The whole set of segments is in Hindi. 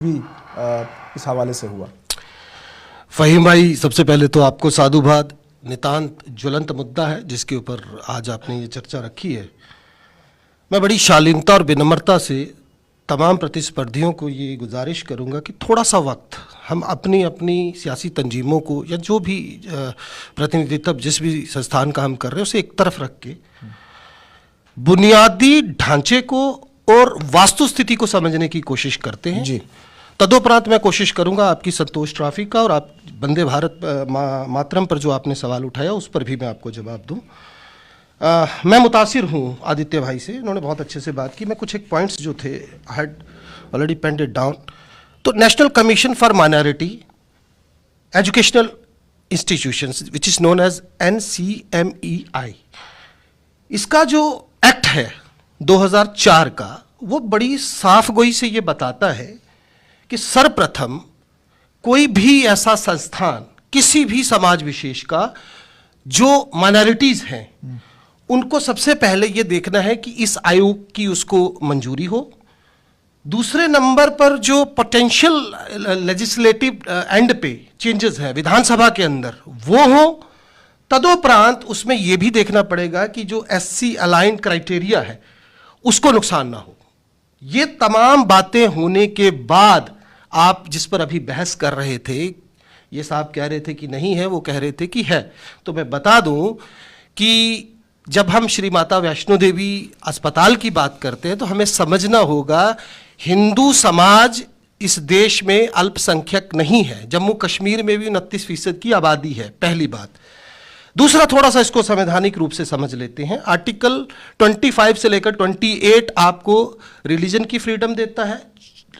भी इस हवाले से हुआ। फ़हीम भाई, सबसे पहले तो आपको साधुवाद। नितांत ज्वलंत मुद्दा है जिसके ऊपर आज आपने ये चर्चा रखी है। मैं बड़ी शालीनता और विनम्रता से तमाम प्रतिस्पर्धियों को ये गुजारिश करूँगा कि थोड़ा सा वक्त हम अपनी अपनी सियासी तंजीमों को या जो भी प्रतिनिधित्व जिस भी संस्थान का हम कर रहे हैं उसे एक तरफ रख के बुनियादी ढांचे को और वास्तुस्थिति को समझने की कोशिश करते हैं जी। तदोपरांत मैं कोशिश करूंगा आपकी संतोष ट्रॉफी का और आप वंदे भारत मातरम पर जो आपने सवाल उठाया उस पर भी मैं आपको जवाब दूं। मैं मुतासिर हूं आदित्य भाई से, इन्होंने बहुत अच्छे से बात की। मैं कुछ एक पॉइंट्स जो थे I had already penned it down. तो national commission for minority educational institutions which is known as NCMEI, इसका जो एक्ट है 2004 का, वो बड़ी साफ गोई से ये बताता है कि सर्वप्रथम कोई भी ऐसा संस्थान किसी भी समाज विशेष का जो माइनॉरिटीज़ हैं उनको सबसे पहले ये देखना है कि इस आयोग की उसको मंजूरी हो। दूसरे नंबर पर जो पोटेंशियल लेजिस्लेटिव एंड पे चेंजेस हैं विधानसभा के अंदर वो हो। तदोपरांत उसमें यह भी देखना पड़ेगा कि जो SC अलाइंड क्राइटेरिया है उसको नुकसान ना हो। ये तमाम बातें होने के बाद आप जिस पर अभी बहस कर रहे थे, ये साहब कह रहे थे कि नहीं है, वो कह रहे थे कि है, तो मैं बता दूं कि जब हम श्री माता वैष्णो देवी अस्पताल की बात करते हैं तो हमें समझना होगा हिंदू समाज इस देश में अल्पसंख्यक नहीं है। जम्मू कश्मीर में भी 29% की आबादी है, पहली बात। दूसरा, थोड़ा सा इसको संवैधानिक रूप से समझ लेते हैं। आर्टिकल 25 से लेकर 28 आपको रिलीजन की फ्रीडम देता है।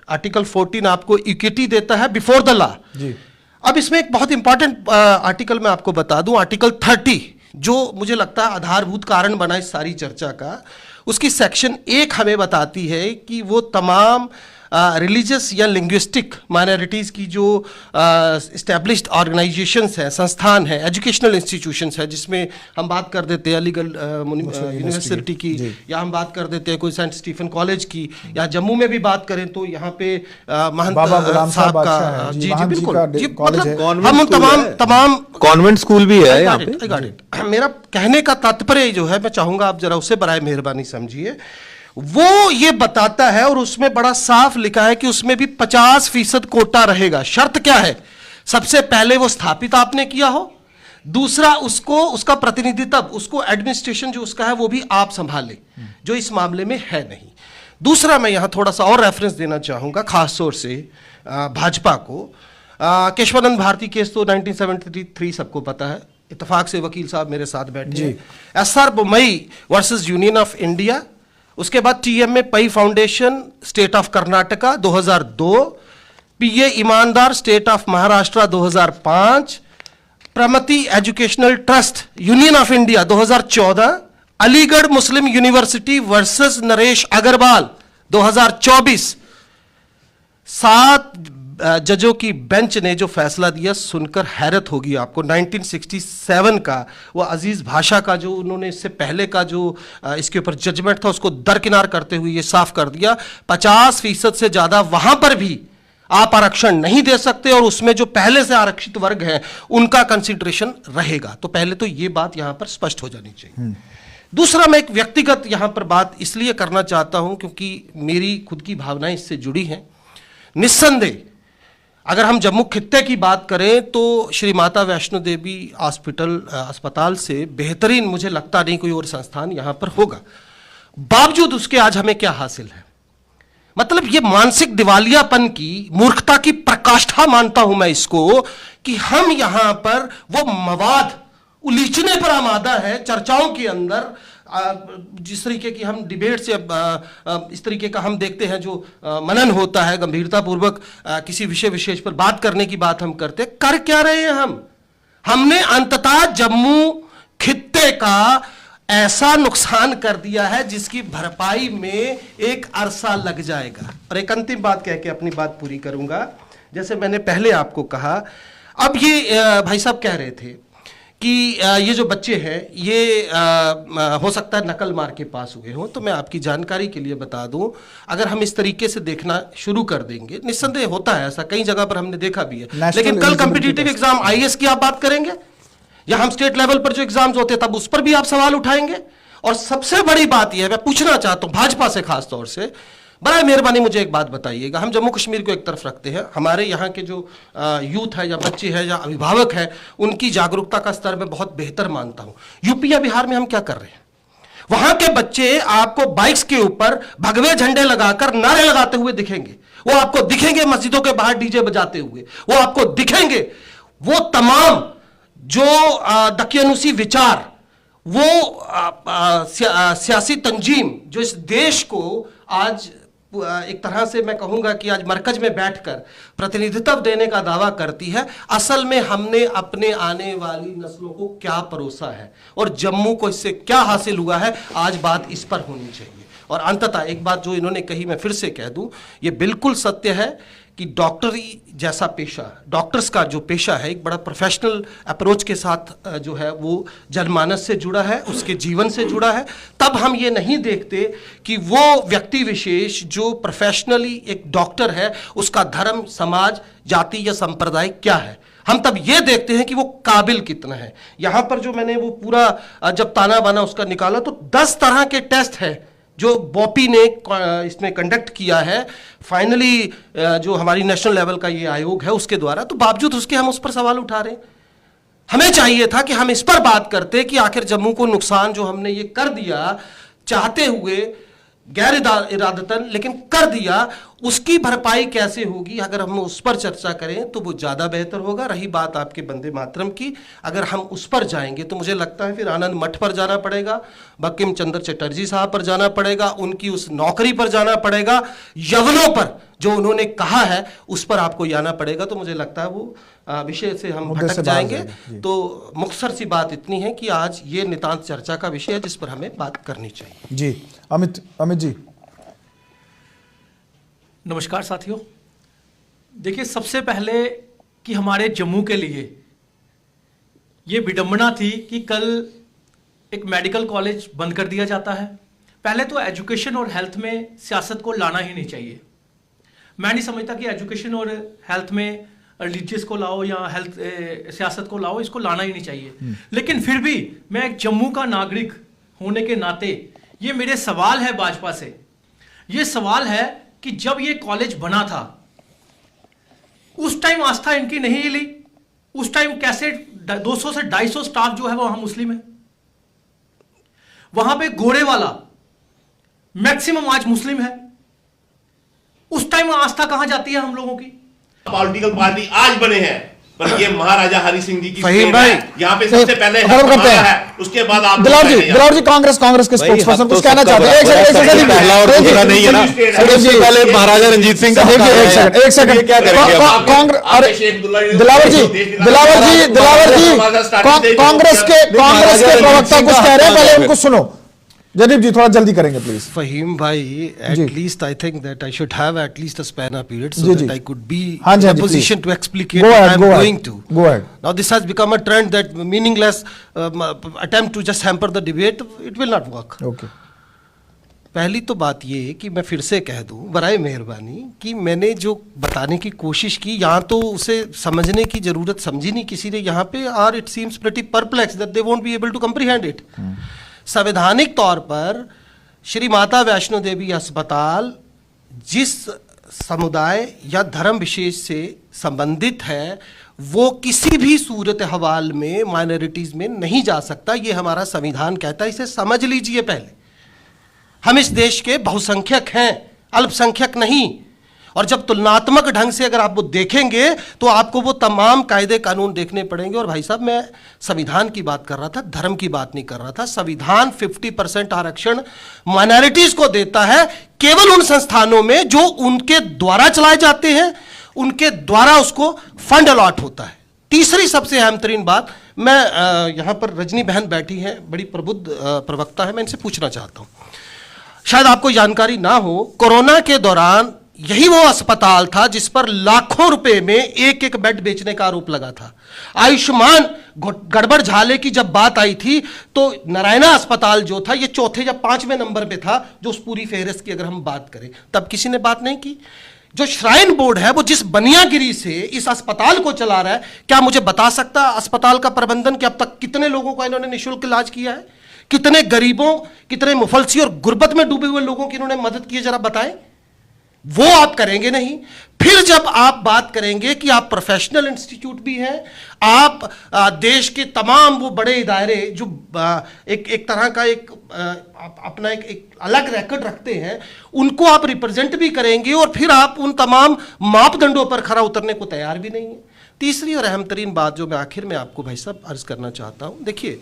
आर्टिकल 14 आपको इक्विटी देता है बिफोर द लॉ। अब इसमें एक बहुत इंपॉर्टेंट आर्टिकल मैं आपको बता दूं, आर्टिकल 30, जो मुझे लगता है आधारभूत कारण बना इस सारी चर्चा का। उसकी सेक्शन 1 हमें बताती है कि वो तमाम रिलीजियस या लिंग्विस्टिक माइनॉरिटीज़ की जो इस्टेब्लिश्ड ऑर्गेनाइजेशंस हैं, संस्थान हैं, एजुकेशनल इंस्टीट्यूशंस हैं, जिसमें हम बात कर देते हैं अलीगढ़ यूनिवर्सिटी की, या हम बात कर देते हैं कोई सेंट स्टीफन कॉलेज की, या जम्मू में भी बात करें तो यहाँ पे महंत साहब का, जी जी बिल्कुल, मतलब हम तमाम कॉन्वेंट स्कूल भी है यहाँ पे। मेरा कहने का तात्पर्य जो है, मैं चाहूँगा आप जरा उसे बराए मेहरबानी समझिए। वो ये बताता है और उसमें बड़ा साफ लिखा है कि उसमें भी 50% कोटा रहेगा। शर्त क्या है? सबसे पहले वो स्थापित आपने किया हो, दूसरा उसको उसका प्रतिनिधित्व, उसको एडमिनिस्ट्रेशन जो उसका है वो भी आप संभाले, जो इस मामले में है नहीं। दूसरा, मैं यहां थोड़ा सा और रेफरेंस देना चाहूंगा खास तौर से भाजपा को। केशवानंद भारती केस तो 1973 सबको पता है, इत्तेफाक से वकील साहब मेरे साथ बैठे हैं। SR Bommai versus union of India, उसके बाद TMA Pai foundation state of Karnataka 2002, PA Inamdar state of Maharashtra 2005, Pramati educational trust union of India 2014, Aligarh Muslim university versus Naresh Agarwal 2024। 7 जजों की बेंच ने जो फैसला दिया सुनकर हैरत होगी आपको। 1967 का वो अजीज भाषा का जो उन्होंने इससे पहले का जो इसके ऊपर जजमेंट था उसको दरकिनार करते हुए ये साफ कर दिया 50% से ज़्यादा वहाँ पर भी आप आरक्षण नहीं दे सकते, और उसमें जो पहले से आरक्षित वर्ग हैं उनका कंसिडरेशन रहेगा। तो पहले तो ये बात यहाँ पर स्पष्ट हो जानी चाहिए। दूसरा, मैं एक व्यक्तिगत यहाँ पर बात इसलिए करना चाहता हूँ क्योंकि मेरी खुद की भावनाएं इससे जुड़ी हैं। निस्संदेह अगर हम जम्मू खित्ते की बात करें तो श्री माता वैष्णो देवी अस्पताल से बेहतरीन मुझे लगता नहीं कोई और संस्थान यहाँ पर होगा। बावजूद उसके आज हमें क्या हासिल है? मतलब ये मानसिक दिवालियापन की, मूर्खता की प्रकाष्ठा मानता हूं मैं इसको, कि हम यहाँ पर वो मवाद उलीचने पर आमादा है चर्चाओं के अंदर। जिस तरीके की हम डिबेट से इस तरीके का हम देखते हैं जो मनन होता है गंभीरतापूर्वक किसी विषय विशेष पर बात करने की बात हम करते हैं, कर क्या रहे हैं हमने अंततः जम्मू खित्ते का ऐसा नुकसान कर दिया है जिसकी भरपाई में एक अरसा लग जाएगा। और एक अंतिम बात कह के अपनी बात पूरी करूंगा। जैसे मैंने पहले आपको कहा, अब ये भाई साहब कह रहे थे कि ये जो बच्चे हैं ये हो सकता है नकल मार के पास हुए हों, तो मैं आपकी जानकारी के लिए बता दूं, अगर हम इस तरीके से देखना शुरू कर देंगे, निस्संदेह होता है ऐसा, कई जगह पर हमने देखा भी है, लेकिन कल कॉम्पिटिटिव एग्जाम आईएएस की आप बात करेंगे या हम स्टेट लेवल पर जो एग्जाम्स होते हैं तब उस पर भी आप सवाल उठाएंगे। और सबसे बड़ी बात यह है, मैं पूछना चाहता हूं भाजपा से खास तौर से, बड़ा मेहरबानी मुझे एक बात बताइएगा, हम जम्मू कश्मीर को एक तरफ रखते हैं, हमारे यहाँ के जो यूथ है या बच्चे हैं या अभिभावक है, उनकी जागरूकता का स्तर मैं बहुत बेहतर मानता हूँ। यूपी या बिहार में हम क्या कर रहे हैं, वहां के बच्चे आपको बाइक्स के ऊपर भगवे झंडे लगाकर नारे लगाते हुए दिखेंगे, वो आपको दिखेंगे मस्जिदों के बाहर डीजे बजाते हुए, वो आपको दिखेंगे, वो तमाम जो दकियानुसी विचार, वो सियासी तंजीम जो इस देश को आज एक तरह से मैं कहूंगा कि आज मरकज में बैठकर प्रतिनिधित्व देने का दावा करती है, असल में हमने अपने आने वाली नस्लों को क्या परोसा है और जम्मू को इससे क्या हासिल हुआ है, आज बात इस पर होनी चाहिए। और अंततः एक बात जो इन्होंने कही मैं फिर से कह दूं, ये बिल्कुल सत्य है कि डॉक्टरी जैसा पेशा, डॉक्टर्स का जो पेशा है, एक बड़ा प्रोफेशनल अप्रोच के साथ जो है वो जनमानस से जुड़ा है, उसके जीवन से जुड़ा है। तब हम ये नहीं देखते कि वो व्यक्ति विशेष जो प्रोफेशनली एक डॉक्टर है उसका धर्म, समाज, जाति या संप्रदाय क्या है, हम तब ये देखते हैं कि वो काबिल कितना है। यहां पर जो मैंने वो पूरा जब ताना बाना उसका निकाला तो 10 तरह के टेस्ट है जो बॉपी ने इसमें कंडक्ट किया है, फाइनली जो हमारी नेशनल लेवल का ये आयोग है उसके द्वारा, तो बावजूद उसके हम उस पर सवाल उठा रहे हैं। हमें चाहिए था कि हम इस पर बात करते कि आखिर जम्मू को नुकसान जो हमने ये कर दिया, चाहते हुए गैर इरादतन लेकिन कर दिया, उसकी भरपाई कैसे होगी, अगर हम उस पर चर्चा करें तो वो ज़्यादा बेहतर होगा। रही बात आपके वंदे मातरम की, अगर हम उस पर जाएंगे तो मुझे लगता है फिर आनंद मठ पर जाना पड़ेगा, बंकिम चंद्र चटर्जी साहब पर जाना पड़ेगा, उनकी उस नौकरी पर जाना पड़ेगा, यवनों पर जो उन्होंने कहा है उस पर आपको जाना पड़ेगा। तो मुझे लगता है वो विषय से हम भटक जाएंगे। तो मुख्तसर सी बात इतनी है कि आज ये नितांत चर्चा का विषय है जिस पर हमें बात करनी चाहिए। जी अमित जी। नमस्कार साथियों, देखिए सबसे पहले कि हमारे जम्मू के लिए ये विडंबना थी कि कल एक मेडिकल कॉलेज बंद कर दिया जाता है। पहले तो एजुकेशन और हेल्थ में सियासत को लाना ही नहीं चाहिए। मैं नहीं समझता कि एजुकेशन और हेल्थ में रिलीजियस को लाओ या हेल्थ सियासत को लाओ, इसको लाना ही नहीं चाहिए। लेकिन फिर भी मैं एक जम्मू का नागरिक होने के नाते ये मेरे सवाल है भाजपा से, ये सवाल है कि जब ये कॉलेज बना था उस टाइम आस्था इनकी नहीं ली, उस टाइम कैसे 200 से 250 स्टाफ जो है वो वहां मुस्लिम है, वहां पे घोड़े वाला मैक्सिमम आज मुस्लिम है, उस टाइम आस्था कहां जाती है हम लोगों की। पॉलिटिकल पार्टी आज बने हैं पर ये महाराजा हरि सिंह जी की फहीम भाई यहाँ पे सबसे पहले है, उसके बाद आप दिलावर जी कांग्रेस के स्पोक्सपर्सन कुछ कहना चाहते हैं। पहला और दूसरा नहीं है ना, सबसे पहले महाराजा रंजीत सिंह का एक सेकंड क्या करेंगे दिलावर जी कांग्रेस के प्रवक्ता कुछ कह रहे हैं, पहले उनको सुनो। जनीब जी थोड़ा जल्दी करेंगे प्लीज। फहीम भाई, at least I think that I should have at least a spanner period so ji, that ji. I could be हाँ जी, in हाँ a जी, position please. to explicate Go what ahead, I'm go ahead. going to. Go ahead. Now this has become a trend that meaningless attempt to just hamper the debate, it will not work. Okay पहली तो बात ये है कि मैं फिर से कह दूं बराए मेहरबानी कि मैंने जो बताने की कोशिश की, यहाँ तो उसे समझने की जरूरत समझी नहीं किसी ने यहाँ पे, और it seems pretty perplex that they won't be able to comprehend it. संवैधानिक तौर पर श्री माता वैष्णो देवी अस्पताल जिस समुदाय या धर्म विशेष से संबंधित है वो किसी भी सूरत हवाल में माइनॉरिटीज में नहीं जा सकता, ये हमारा संविधान कहता है, इसे समझ लीजिए। पहले हम इस देश के बहुसंख्यक हैं, अल्पसंख्यक नहीं। और जब तुलनात्मक ढंग से अगर आप वो देखेंगे तो आपको वो तमाम कायदे कानून देखने पड़ेंगे। और भाई साहब, मैं संविधान की बात कर रहा था, धर्म की बात नहीं कर रहा था। संविधान 50% आरक्षण माइनॉरिटीज को देता है केवल उन संस्थानों में जो उनके द्वारा चलाए जाते हैं, उनके द्वारा उसको फंड अलॉट होता है। तीसरी सबसे अहम तरीन बात, मैं यहां पर रजनी बहन बैठी हैं, बड़ी प्रबुद्ध प्रवक्ता है, मैं इनसे पूछना चाहता हूं, शायद आपको जानकारी ना हो, कोरोना के दौरान यही वो अस्पताल था जिस पर लाखों रुपए में एक एक बेड बेचने का आरोप लगा था। आयुष्मान गड़बड़ झाले की जब बात आई थी तो नारायणा अस्पताल जो था ये चौथे या पांचवें नंबर पे था जो उस पूरी फेहरिस्त की अगर हम बात करें, तब किसी ने बात नहीं की। जो श्राइन बोर्ड है वो जिस बनियागिरी से इस अस्पताल को चला रहा है, क्या मुझे बता सकता अस्पताल का प्रबंधन कि अब तक कितने लोगों का इन्होंने निःशुल्क इलाज किया है, कितने गरीबों, कितने मुफलसी और गुर्बत में डूबे हुए लोगों की इन्होंने मदद की है, जरा बताएं। वो आप करेंगे नहीं। फिर जब आप बात करेंगे कि आप प्रोफेशनल इंस्टीट्यूट भी हैं, आप देश के तमाम वो बड़े इदारे जो एक तरह का अपना एक अलग रिकॉर्ड रखते हैं, उनको आप रिप्रेजेंट भी करेंगे और फिर आप उन तमाम मापदंडों पर खरा उतरने को तैयार भी नहीं है। तीसरी और अहम तरीन बात जो मैं आखिर में आपको भाई साहब अर्ज करना चाहता हूं, देखिए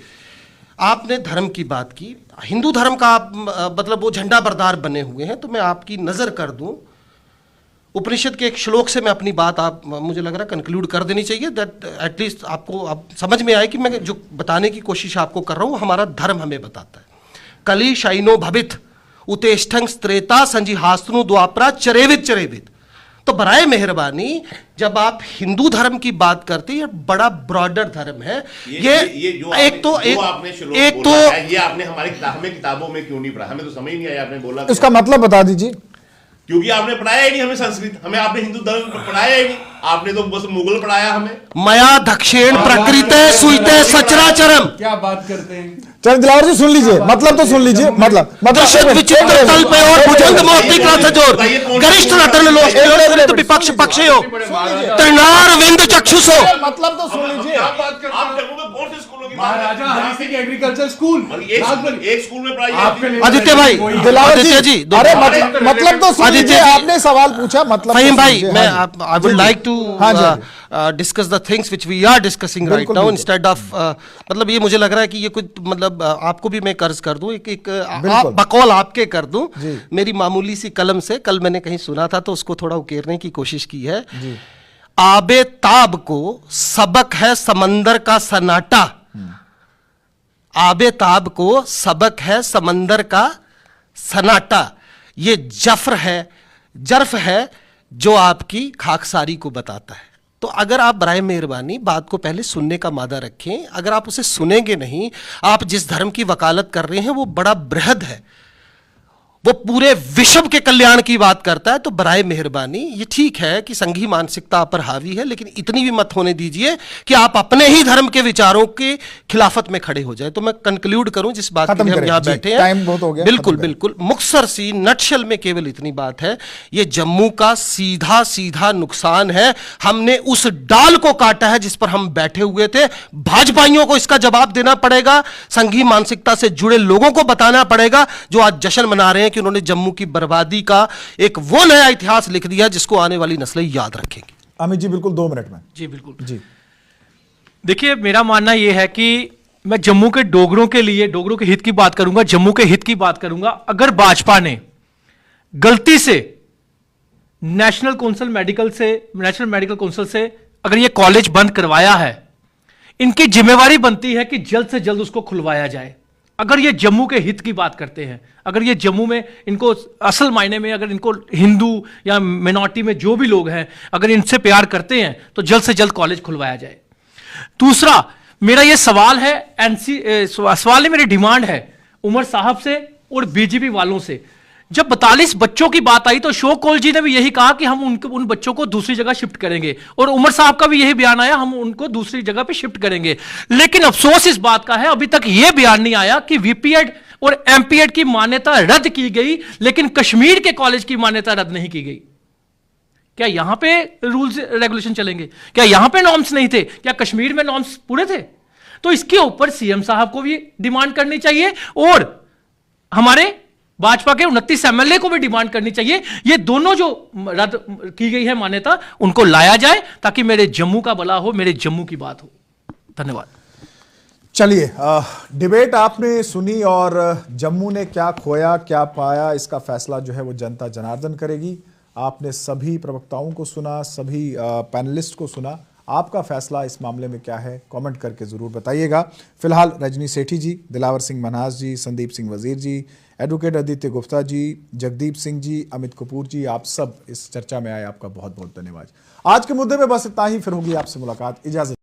आपने धर्म की बात की, हिंदू धर्म का आप मतलब वो झंडा बरदार बने हुए हैं, तो मैं आपकी नजर कर दूं उपनिषद के एक श्लोक से मैं अपनी बात आप मुझे लग रहा है कंक्लूड कर देनी चाहिए, दैट एटलीस्ट आपको अब समझ में आए कि मैं जो बताने की कोशिश आपको कर रहा हूं हमारा धर्म हमें बताता है। कली शैनो भवित उतेष्ठं त्रेता संजिहास्तनु द्वापरा चरेवित चरेवित। तो बराए मेहरबानी जब आप हिंदू धर्म की बात करते हैं, ये बड़ा ब्रॉडर धर्म है। ये आपने हमारी किताबों में क्यों नहीं पढ़ा, हमें तो समझ नहीं आया। आपने बोला इसका मतलब बता दीजिए। क्योंकि आपने पढ़ाया ही नहीं हमें संस्कृत, हमें आपने हिंदू धर्म पढ़ाया ही नहीं, आपने तो बस मुगल पढ़ाया हमें। मया दक्षिण प्रकृते सुइते सचराचरम। क्या बात करते हैं। चल दिलावर जी सुन लीजिए, मतलब तो सुन लीजिए, मतलब विचित्र तल पे और भुजंग मोती का सजोर गरिष्ठ रतन लोक विपक्ष पक्षयो तृणार विंद चक्षुषो। मतलब तो सुन लीजिए। आप जम्मू में कौन से स्कूलों की बात महाराजा हरि सिंह एग्रीकल्चर स्कूल एक स्कूल में पढ़ाई। आदित्य भाई, दिलावर आदित्य जी, अरे मतलब तो सुन लीजिए, आपने सवाल पूछा, मतलब फहीम भाई, मैं I would like to discuss the things which we are discussing right now instead of मतलब ये मुझे लग रहा है कि ये कुछ मतलब आपको भी मैं कर्ज कर दूं, एक बकौल आपके कर दूं मेरी मामूली सी कलम से। कल मैंने कहीं सुना था तो उसको थोड़ा उकेरने की कोशिश की है। आबे ताब को सबक है समंदर का सन्नाटा, आबे ताब को सबक है समंदर का सन्नाटा। ये जर्फ है जो आपकी खाकसारी को बताता है। तो अगर आप बराए मेहरबानी बात को पहले सुनने का मादा रखें, अगर आप उसे सुनेंगे नहीं, आप जिस धर्म की वकालत कर रहे हैं वो बड़ा बृहद है, वो पूरे विश्व के कल्याण की बात करता है, तो बराए मेहरबानी ये ठीक है कि संघी मानसिकता पर हावी है, लेकिन इतनी भी मत होने दीजिए कि आप अपने ही धर्म के विचारों के खिलाफत में खड़े हो जाए। तो मैं कंक्लूड करूं जिस बात के लिए हम यहां बैठे हैं, बिल्कुल मुख्तसर सी नटशल में केवल इतनी बात है, ये जम्मू का सीधा सीधा नुकसान है। हमने उस डाल को काटा है जिस पर हम बैठे हुए थे। भाजपाइयों को इसका जवाब देना पड़ेगा, संघी मानसिकता से जुड़े लोगों को बताना पड़ेगा जो आज जश्न मना रहे हैं कि उन्होंने जम्मू की बर्बादी का एक वो नया इतिहास लिख दिया जिसको आने वाली नस्लें याद रखेंगी। अमित जी बिल्कुल 2 मिनट में। जी बिल्कुल जी देखिए, मेरा मानना यह है कि मैं जम्मू के डोगरों के लिए, डोगरों के हित की बात करूंगा, जम्मू के हित की बात करूंगा। अगर भाजपा ने गलती से नेशनल मेडिकल काउंसिल से अगर ये कॉलेज बंद करवाया है, इनकी जिम्मेवारी बनती है कि जल्द से जल्द उसको खुलवाया जाए। अगर ये जम्मू के हित की बात करते हैं, अगर ये जम्मू में इनको असल मायने में अगर इनको हिंदू या मिनॉरिटी में जो भी लोग हैं अगर इनसे प्यार करते हैं तो जल्द से जल्द कॉलेज खुलवाया जाए। दूसरा मेरा ये सवाल है, सवाल नहीं, मेरी डिमांड है उमर साहब से और बीजेपी वालों से। जब 42 बच्चों की बात आई तो अशोक कौल जी ने भी यही कहा कि हम उन बच्चों को दूसरी जगह शिफ्ट करेंगे, और उमर साहब का भी यही बयान आया, हम उनको दूसरी जगह पे शिफ्ट करेंगे। लेकिन अफसोस इस बात का है अभी तक यह बयान नहीं आया कि वीपीएड और एमपीएड की मान्यता रद्द की गई, लेकिन कश्मीर के कॉलेज की मान्यता रद्द नहीं की गई। क्या यहां पे रूल्स रेगुलेशन चलेंगे? क्या यहां पे नॉर्म्स नहीं थे? क्या कश्मीर में नॉर्म्स पूरे थे? तो इसके ऊपर सीएम साहब को भी डिमांड करनी चाहिए और हमारे भाजपा के 29 एमएलए को भी डिमांड करनी चाहिए। ये दोनों जो रद्द की गई है मान्यता, उनको लाया जाए ताकि मेरे जम्मू का भला हो, मेरे जम्मू की बात हो। धन्यवाद। चलिए, डिबेट आपने सुनी और जम्मू ने क्या खोया क्या पाया, इसका फैसला जो है वो जनता जनार्दन करेगी। आपने सभी प्रवक्ताओं को सुना, सभी पैनलिस्ट को सुना। आपका फैसला इस मामले में क्या है, कमेंट करके ज़रूर बताइएगा। फिलहाल रजनी सेठी जी, दिलावर सिंह मन्हास जी, संदीप सिंह वजीर जी, एडवोकेट आदित्य गुप्ता जी, जगदीप सिंह जी, अमित कपूर जी, आप सब इस चर्चा में आए, आपका बहुत बहुत धन्यवाद। आज के मुद्दे पे बस इतना ही, फिर होगी आपसे मुलाकात। इजाजत।